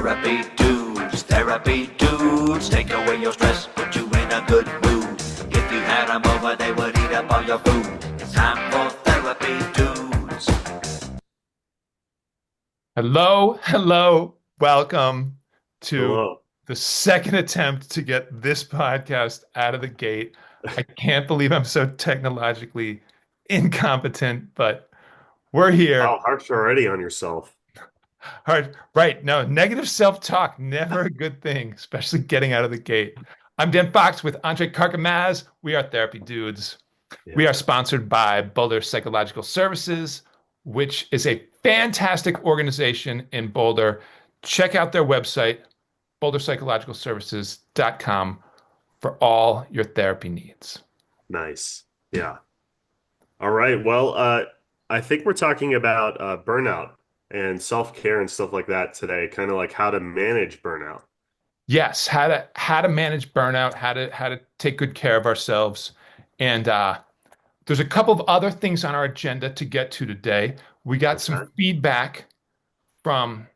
Therapy dudes, take away your stress, put you in a good mood. If you had them over, they would eat up all your food. It's time for therapy dudes. Hello. Welcome to Hello. the second attempt to get this podcast out of the gate. I can't believe I'm so technologically incompetent, but we're here. Wow, harsh already on yourself. Hard, right? No, negative self-talk, never a good thing, especially getting out of the gate. I'm Dan Fox with Andre Karkamaz. We are Therapy Dudes. We Yeah, are sponsored by Boulder Psychological Services, which is a fantastic organization in Boulder. Check out their website, boulderpsychologicalservices.com, for all your therapy needs. nice. Yeah. All right. Well, I think we're talking about burnout and self-care and stuff like that today, kind of like how to manage burnout. Yes, how to manage burnout, how to take good care of ourselves. And there's a couple of other things on our agenda to get to today. We got some Okay. feedback from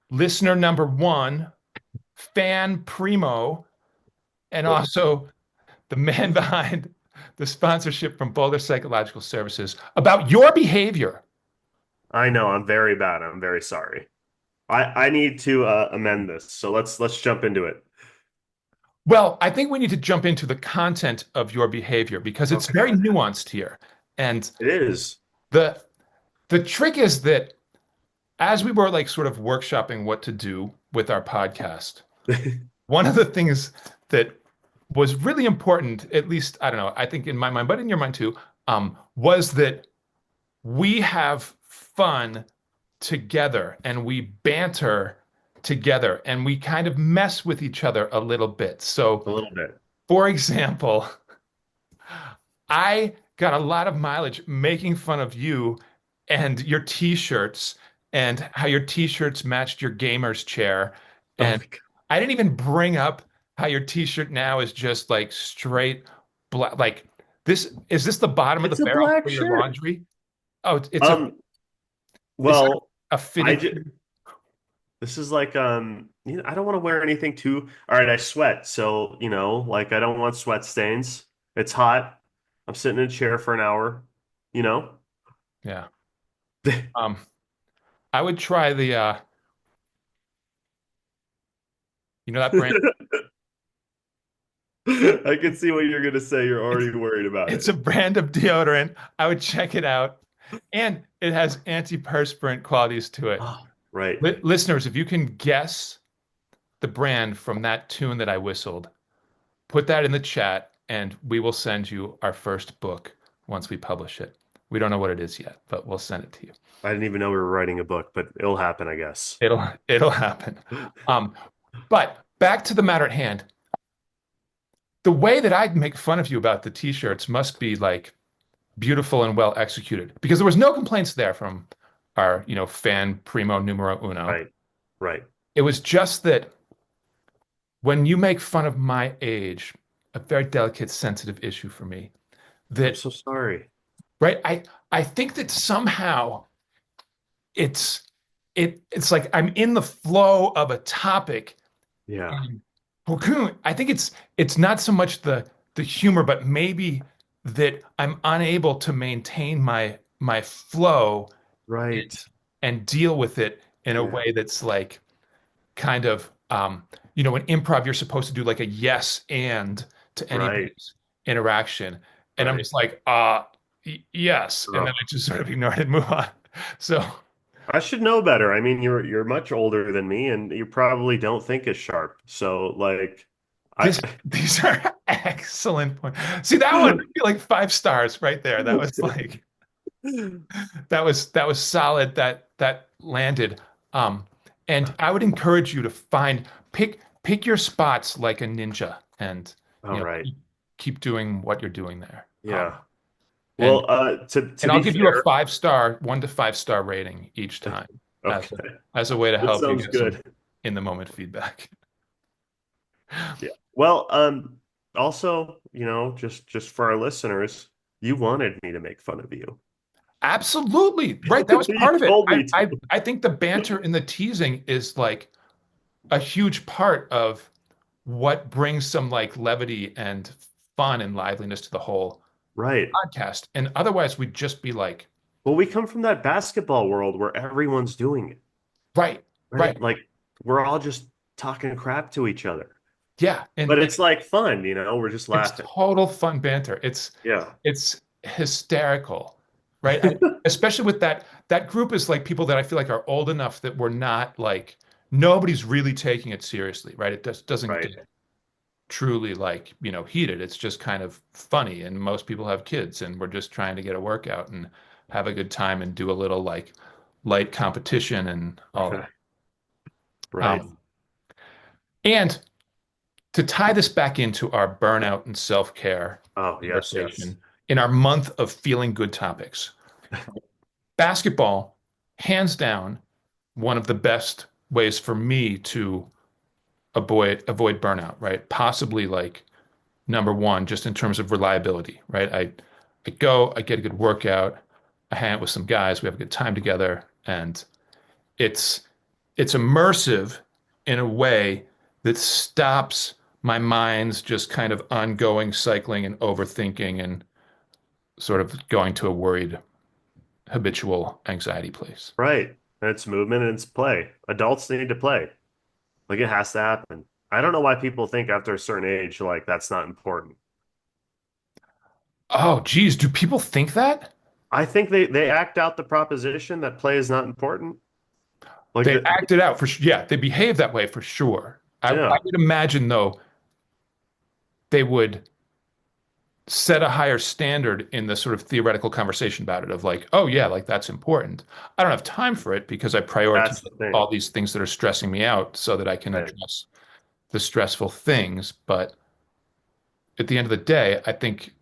listener number one, Fan Primo, and Well, also the man behind the sponsorship from Boulder Psychological Services about your behavior. I know I'm very bad. I'm very sorry. I need to amend this. So let's jump into it. Well, I think we need to jump into the content of your behavior because it's very Okay. nuanced here. And It is. the the trick is that as we were like sort of workshopping what to do with our podcast, one of the things that was really important, at least I don't know, I think in my mind, but in your mind too, was that we have fun together and we banter together and we kind of mess with each other a little bit. So, A little bit. for example, I got a lot of mileage making fun of you and your t-shirts and how your t-shirts matched your gamer's chair. Oh And my God. I didn't even bring up how your t-shirt now is just like straight black. Like this, is this the bottom of the It's a barrel black for your shirt. laundry? Oh, Um, is that well, a I fitted? just This is like I don't want to wear anything too. All right, I sweat, so like I don't want sweat stains. It's hot. I'm sitting in a chair for an hour, you know. Yeah. Um, I would try the that brand. I can see what you're gonna say. You're It's already worried about it's it. a brand of deodorant. I would check it out. And it has antiperspirant qualities to it. Oh, right. Listeners, if you can guess the brand from that tune that I whistled, put that in the chat and we will send you our first book once we publish it. We don't know what it is yet, but we'll send it to you. I didn't even know we were writing a book, but it'll happen, I guess. It'll happen. Um, but back to the matter at hand. The way that I'd make fun of you about the t-shirts must be like beautiful and well executed because there was no complaints there from our, fan primo numero uno. Right. Right. It was just that when you make fun of my age, a very delicate, sensitive issue for me, I'm that so sorry. right, I think that somehow it's it's like I'm in the flow of a topic Yeah. and I think it's not so much the humor, but maybe that I'm unable to maintain my flow Right. and deal with it in a Yeah. way that's like kind of in improv you're supposed to do like a yes and to Right. anybody's interaction, and I'm Right. just like yes, and then Oh. I just sort of ignore it and move on. So I should know better. I mean, you're much older than me, and you probably don't think as sharp. So, like, I these are excellent points. See, that one would be like 5 stars right there. That was like that was solid. That landed. Um, and I would encourage you to pick your spots like a ninja, and all you know right. keep doing what you're doing there. Yeah. And Well, to and I'll be give you a fair, 5 star, 1 to 5 star rating each time as okay, as a way to that help you sounds get some good. in the moment feedback. Yeah. Well, also, just for our listeners, you wanted me to make fun of you. Absolutely. Right. That was You part of it. told I, me to. I I think the banter and the teasing is like a huge part of what brings some like levity and fun and liveliness to the whole Right. podcast. And otherwise, we'd just be like, Well, we come from that basketball world where everyone's doing it, right, right, right? Like we're all just talking crap to each other. yeah, But it's like fun, we're just it's laughing. total fun banter. Yeah. It's hysterical, right? Especially with that group is like people that I feel like are old enough that we're not like nobody's really taking it seriously, right? It doesn't Right. get truly like, heated. It's just kind of funny. And most people have kids and we're just trying to get a workout and have a good time and do a little like light competition and all that. Right. Um, and to tie this back into our burnout and self-care Oh, yes, yes. conversation in our month of feeling good topics, basketball, hands down, one of the best ways for me to avoid burnout, right? Possibly like number one, just in terms of reliability, right? I go, I get a good workout, I hang out with some guys, we have a good time together, and it's it's immersive in a way that stops my mind's just kind of ongoing cycling and overthinking and sort of going to a worried habitual anxiety place. Right. And it's movement and it's play. Adults need to play. Like it has to happen. I don't know why people think after a certain age, like that's not important. Oh, geez, do people think that? I think they act out the proposition that play is not important. Like They the, act it out yeah, they behave that way for sure. I yeah, would imagine though they would set a higher standard in the sort of theoretical conversation about it of like, oh yeah, like that's important. I don't have time for it because I prioritize that's the thing. all these things that are stressing me out so that I can Right. address the stressful things. But at the end of the day, I think,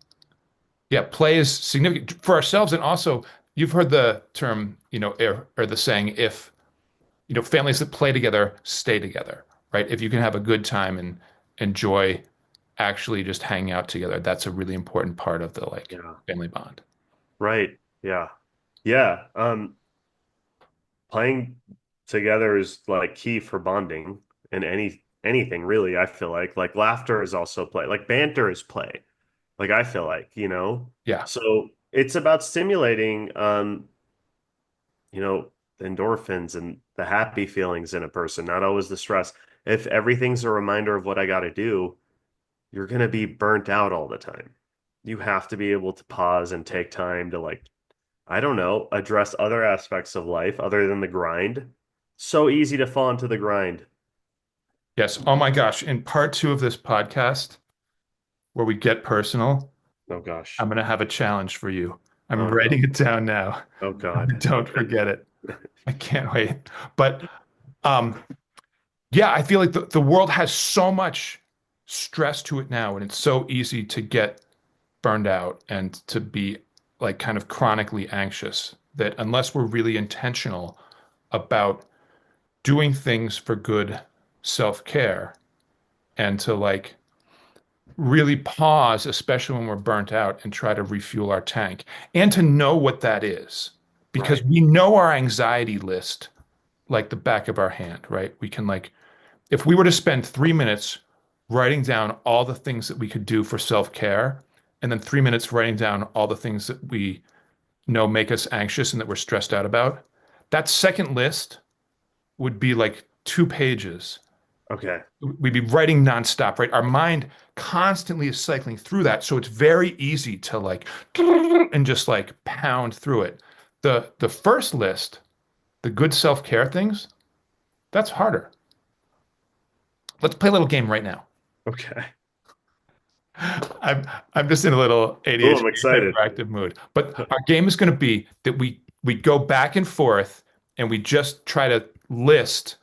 yeah, play is significant for ourselves. And also, you've heard the term, or the saying, if, families that play together stay together, right? If you can have a good time and enjoy actually just hanging out together, that's a really important part of the like Yeah. family bond. Right. Yeah. Yeah. Playing together is like key for bonding in anything really, I feel like. Like laughter is also play. Like banter is play. Like I feel like. Yeah. So it's about stimulating you know, the endorphins and the happy feelings in a person, not always the stress. If everything's a reminder of what I got to do, you're going to be burnt out all the time. You have to be able to pause and take time to, like, I don't know, address other aspects of life other than the grind. So easy to fall into the grind. Yes. Oh my gosh. In part two of this podcast, where we get personal, Oh gosh. I'm going to have a challenge for you. I'm Oh no. writing it down now. Oh God. Don't forget it. I can't wait. But um, yeah, I feel like the world has so much stress to it now, and it's so easy to get burned out and to be like kind of chronically anxious that unless we're really intentional about doing things for good self-care and to like really pause, especially when we're burnt out, and try to refuel our tank and to know what that is because Right. we know our anxiety list like the back of our hand, right? We can like, if we were to spend 3 minutes writing down all the things that we could do for self-care, and then 3 minutes writing down all the things that we know make us anxious and that we're stressed out about, that second list would be like 2 pages. Okay. We'd be writing nonstop, right? Our mind constantly is cycling through that. So it's very easy to like and just like pound through it. The first list, the good self-care things, that's harder. Let's play a little game right now. Okay. I'm I'm just in a little Oh, I'm ADHD excited. hyperactive mood. But our game is going to be that we go back and forth and we just try to list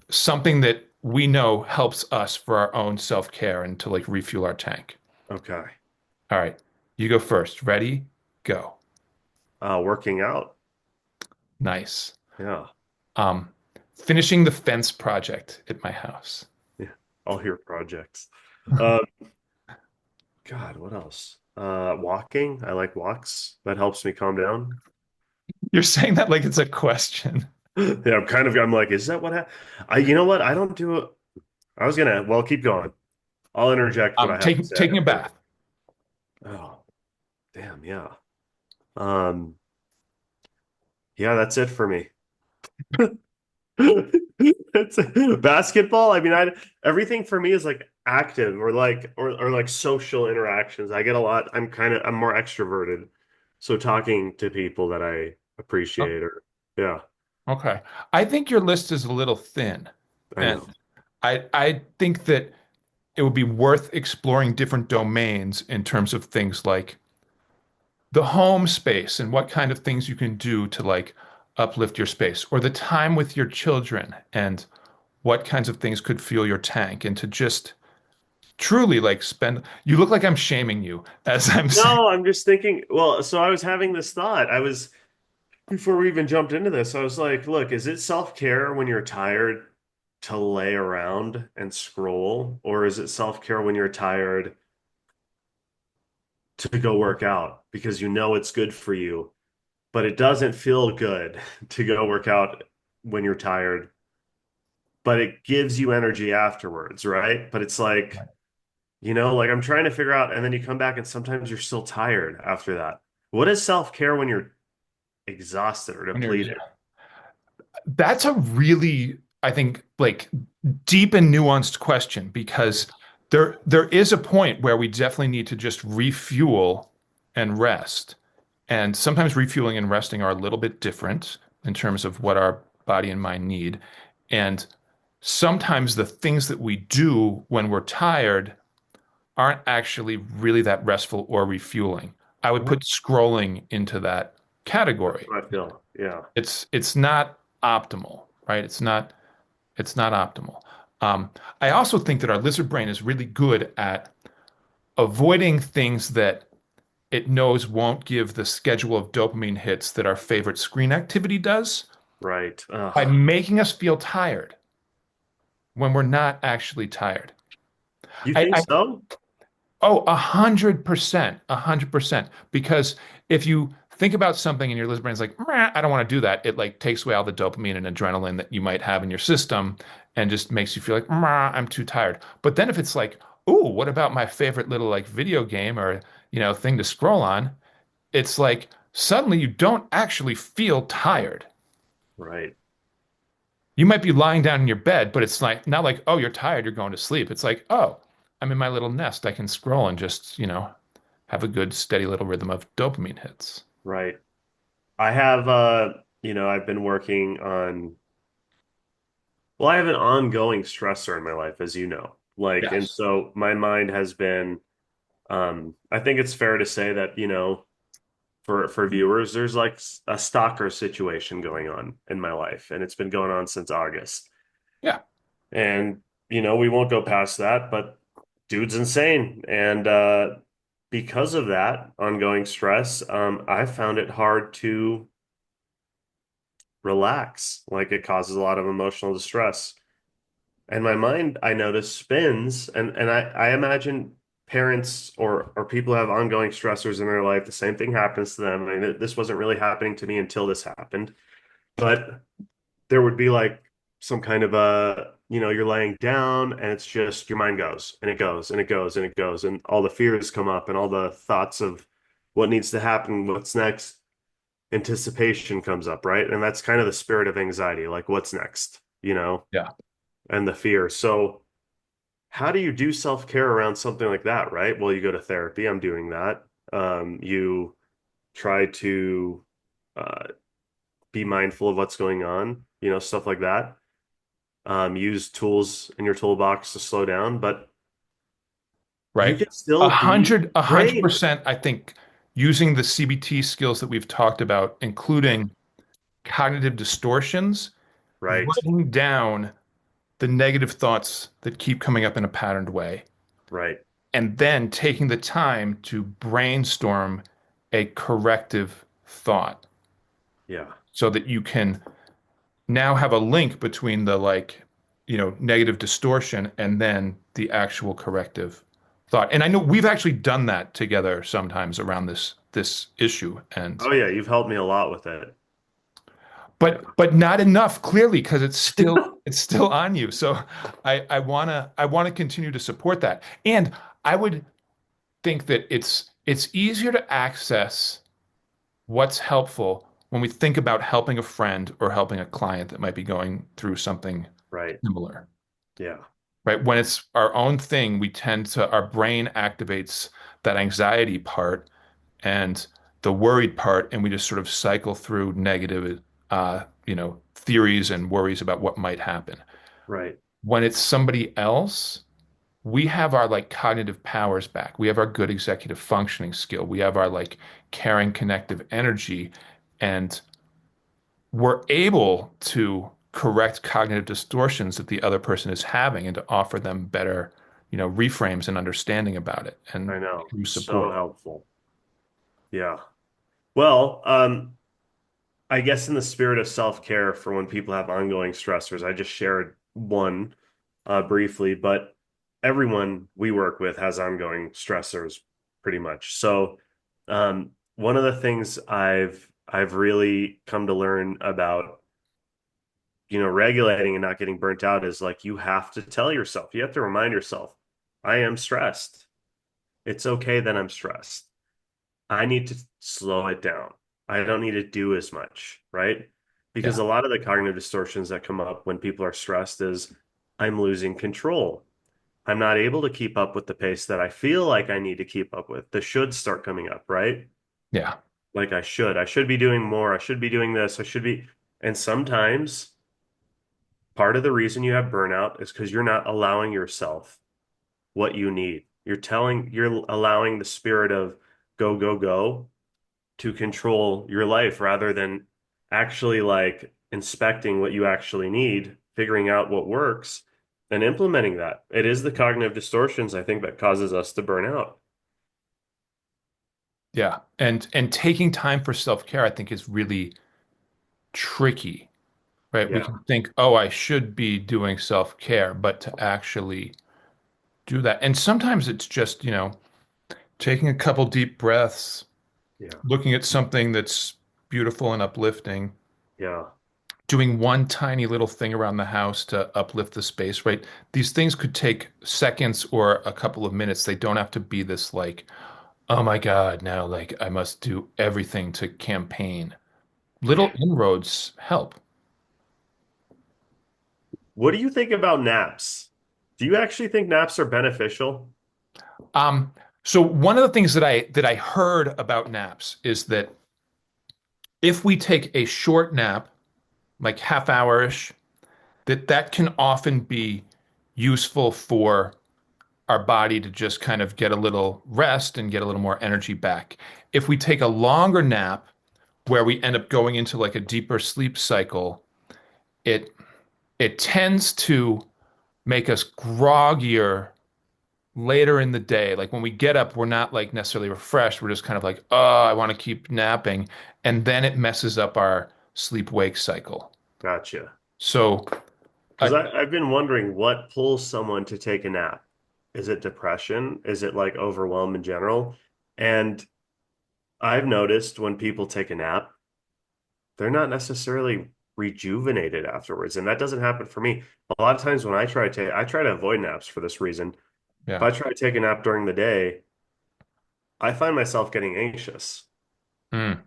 something that we know helps us for our own self-care and to like refuel our tank. Okay. All right, you go first. Ready? Go. Working out. Nice. Yeah. Um, finishing the fence project at my house. Yeah. All your projects. Uh, God, what else? Walking. I like walks. That helps me calm down. You're saying that like it's a question. Yeah, I'm like, is that what you know what? I don't do it. I was gonna, well, keep going. I'll interject what I have to say Taking a after. bath. Oh, damn, yeah. Um, yeah, that's it for me. It's basketball. I mean, I everything for me is like active or like social interactions. I get a lot. I'm more extroverted. So talking to people that I Oh, appreciate or yeah, okay. I think your list is a little thin. I And know. I think that it would be worth exploring different domains in terms of things like the home space and what kind of things you can do to like uplift your space, or the time with your children and what kinds of things could fuel your tank, and to just truly like spend. You look like I'm shaming you as I'm saying. No, I'm just thinking, well, so I was having this thought. Before we even jumped into this, I was like, look, is it self-care when you're tired to lay around and scroll, or is it self-care when you're tired to go work out because you know it's good for you, but it doesn't feel good to go work out when you're tired, but it gives you energy afterwards, right? But it's like, like I'm trying to figure out, and then you come back and sometimes you're still tired after that. What is self-care when you're exhausted or When you're depleted? That's a really, I think, like deep and nuanced question, because there is a point where we definitely need to just refuel and rest. And sometimes refueling and resting are a little bit different in terms of what our body and mind need. And sometimes the things that we do when we're tired aren't actually really that restful or refueling. I would Well, put scrolling into that that's category. what I feel. Yeah. It's not optimal, right? It's not optimal. I also think that our lizard brain is really good at avoiding things that it knows won't give the schedule of dopamine hits that our favorite screen activity does, Right. by Ugh. making us feel tired when we're not actually tired. You think I so? Oh, 100%, 100%. Because if you think about something and your lizard brain's like, "Meh, I don't want to do that," it like takes away all the dopamine and adrenaline that you might have in your system and just makes you feel like, "Meh, I'm too tired." But then if it's like, "Ooh, what about my favorite little like video game or, thing to scroll on?" It's like suddenly you don't actually feel tired. Right. You might be lying down in your bed, but it's like not like, "Oh, you're tired, you're going to sleep." It's like, "Oh, I'm in my little nest. I can scroll and just, have a good steady little rhythm of dopamine hits." Right. I have I've been working on well, I have an ongoing stressor in my life, as you know. Like, and Yes. so my mind has been I think it's fair to say that, for viewers, there's like a stalker situation going on in my life, and it's been going on since August. Yeah. And, we won't go past that, but dude's insane. And because of that ongoing stress, I found it hard to relax. Like it causes a lot of emotional distress. And my mind, I notice, spins, and I imagine parents or people who have ongoing stressors in their life, the same thing happens to them. I mean, this wasn't really happening to me until this happened, but there would be like some kind of you're laying down and it's just your mind goes and it goes and it goes and it goes, and all the fears come up and all the thoughts of what needs to happen, what's next, anticipation comes up, right? And that's kind of the spirit of anxiety, like what's next, Yeah. and the fear. So how do you do self-care around something like that, right? Well, you go to therapy. I'm doing that. You try to uh, be mindful of what's going on, stuff like that. Use tools in your toolbox to slow down, but you Right. can A still be hundred, a hundred drained, percent, I think using the CBT skills that we've talked about, including cognitive distortions, right? writing down the negative thoughts that keep coming up in a patterned way, Right. and then taking the time to brainstorm a corrective thought Yeah. so that you can now have a link between the like, negative distortion and then the actual corrective thought. And I know we've actually done that together sometimes around this issue. And Oh yeah, you've helped me a lot with it. but not enough clearly because it's still on you. So I wanna continue to support that. And I would think that it's easier to access what's helpful when we think about helping a friend or helping a client that might be going through something Right. similar, Yeah. right? When it's our own thing, our brain activates that anxiety part and the worried part, and we just sort of cycle through negative, theories and worries about what might happen. Right. When it's somebody else, we have our like cognitive powers back. We have our good executive functioning skill. We have our like caring connective energy, and we're able to correct cognitive distortions that the other person is having and to offer them better, reframes and understanding about it and I know. true So support. helpful. Yeah. Well, I guess in the spirit of self-care for when people have ongoing stressors, I just shared one briefly, but everyone we work with has ongoing stressors pretty much. So, one of the things I've really come to learn about, regulating and not getting burnt out is like you have to tell yourself, you have to remind yourself, I am stressed. It's okay that I'm stressed. I need to slow it down. I don't need to do as much, right? Because Yeah. a lot of the cognitive distortions that come up when people are stressed is I'm losing control. I'm not able to keep up with the pace that I feel like I need to keep up with. The shoulds start coming up, right? Yeah. Like I should. I should be doing more. I should be doing this. I should be. And sometimes part of the reason you have burnout is because you're not allowing yourself what you need. You're allowing the spirit of go, go, go to control your life rather than actually like inspecting what you actually need, figuring out what works, and implementing that. It is the cognitive distortions, I think, that causes us to burn out. Yeah. And taking time for self-care, I think, is really tricky, right? We Yeah. can think, oh, I should be doing self-care, but to actually do that. And sometimes it's just, taking a couple deep breaths, Yeah. looking at something that's beautiful and uplifting, Yeah. doing one tiny little thing around the house to uplift the space, right? These things could take seconds or a couple of minutes. They don't have to be this like, oh my God, now like I must do everything to campaign. Little inroads help. What do you think about naps? Do you actually think naps are beneficial? Um, so one of the things that I heard about naps is that if we take a short nap, like half hour-ish, that can often be useful for our body to just kind of get a little rest and get a little more energy back. If we take a longer nap where we end up going into like a deeper sleep cycle, it it tends to make us groggier later in the day. Like when we get up, we're not like necessarily refreshed. We're just kind of like, oh, I want to keep napping. And then it messes up our sleep wake cycle. Gotcha. So, Because uh, I've been wondering what pulls someone to take a nap. Is it depression? Is it like overwhelm in general? And I've noticed when people take a nap, they're not necessarily rejuvenated afterwards. And that doesn't happen for me. A lot of times when I try to avoid naps for this reason. If yeah. I try to take a nap during the day, I find myself getting anxious. Mm,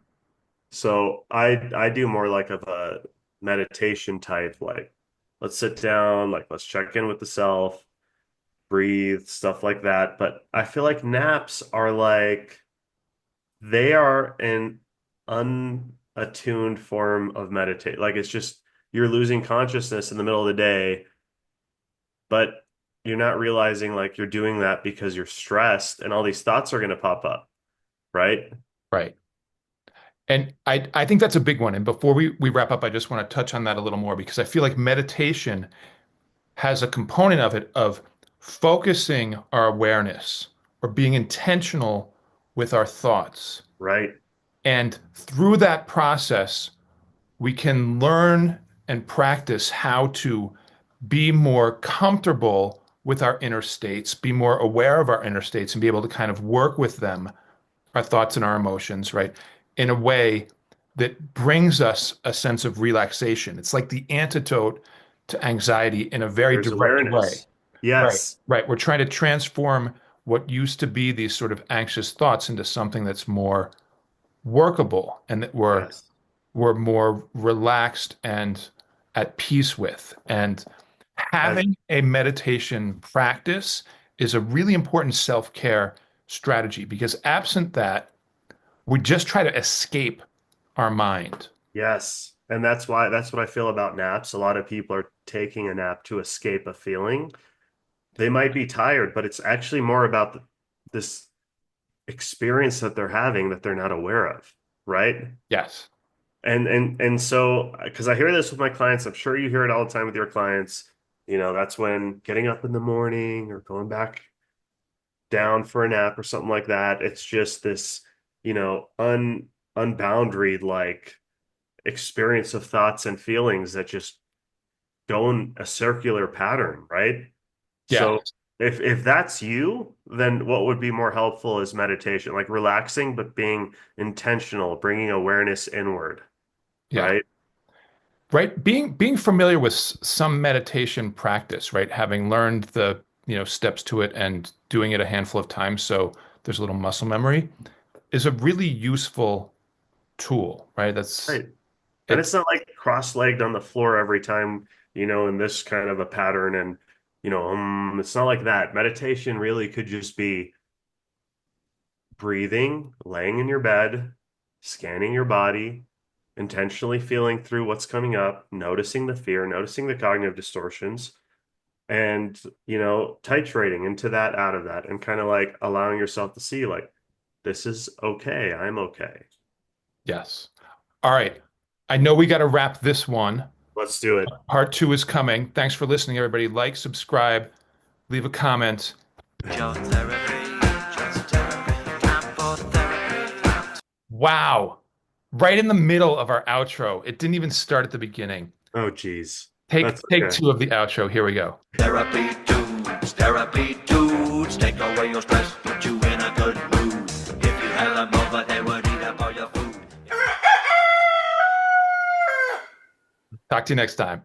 So I do more like of a meditation type, like let's sit down, like let's check in with the self, breathe, stuff like that. But I feel like naps are like they are an unattuned form of meditate. Like it's just you're losing consciousness in the middle of the day, but you're not realizing like you're doing that because you're stressed and all these thoughts are going to pop up, right? right. And I think that's a big one. And before we wrap up, I just want to touch on that a little more because I feel like meditation has a component of it of focusing our awareness or being intentional with our thoughts. Right. And through that process, we can learn and practice how to be more comfortable with our inner states, be more aware of our inner states, and be able to kind of work with them, our thoughts and our emotions, right, in a way that brings us a sense of relaxation. It's like the antidote to anxiety in a very There's direct way. awareness. Right, Yes. right. We're trying to transform what used to be these sort of anxious thoughts into something that's more workable and that Yes. we're more relaxed and at peace with. And As having a meditation practice is a really important self-care strategy because absent that, we just try to escape our mind. yes. And that's what I feel about naps. A lot of people are taking a nap to escape a feeling. They might be tired, but it's actually more about this experience that they're having that they're not aware of, right? Yes. And so because I hear this with my clients, I'm sure you hear it all the time with your clients. That's when getting up in the morning or going back down for a nap or something like that. It's just this, unboundaried like experience of thoughts and feelings that just go in a circular pattern, right? So Yes. if that's you, then what would be more helpful is meditation, like relaxing, but being intentional, bringing awareness inward, Yeah. right? Right. Being familiar with some meditation practice, right? Having learned the, steps to it and doing it a handful of times so there's a little muscle memory is a really useful tool, right? That's Right. And it's it's not like cross-legged on the floor every time, in this kind of a pattern. And, it's not like that. Meditation really could just be breathing, laying in your bed, scanning your body, intentionally feeling through what's coming up, noticing the fear, noticing the cognitive distortions, and, titrating into that, out of that, and kind of like allowing yourself to see, like, this is okay. I'm okay. yes. All right. I know we got to wrap this one. Let's do it. Part two is coming. Thanks for listening, everybody. Like, subscribe, leave a comment. Just therapy, just therapy, time for therapy. Wow. Right in the middle of our outro. It didn't even start at the beginning. Oh, geez. Take That's take okay. two of the outro. Here we go. Therapy dudes, take away your stress, put you in a good mood. If you had them over, they would eat up all your food. Talk to you next time.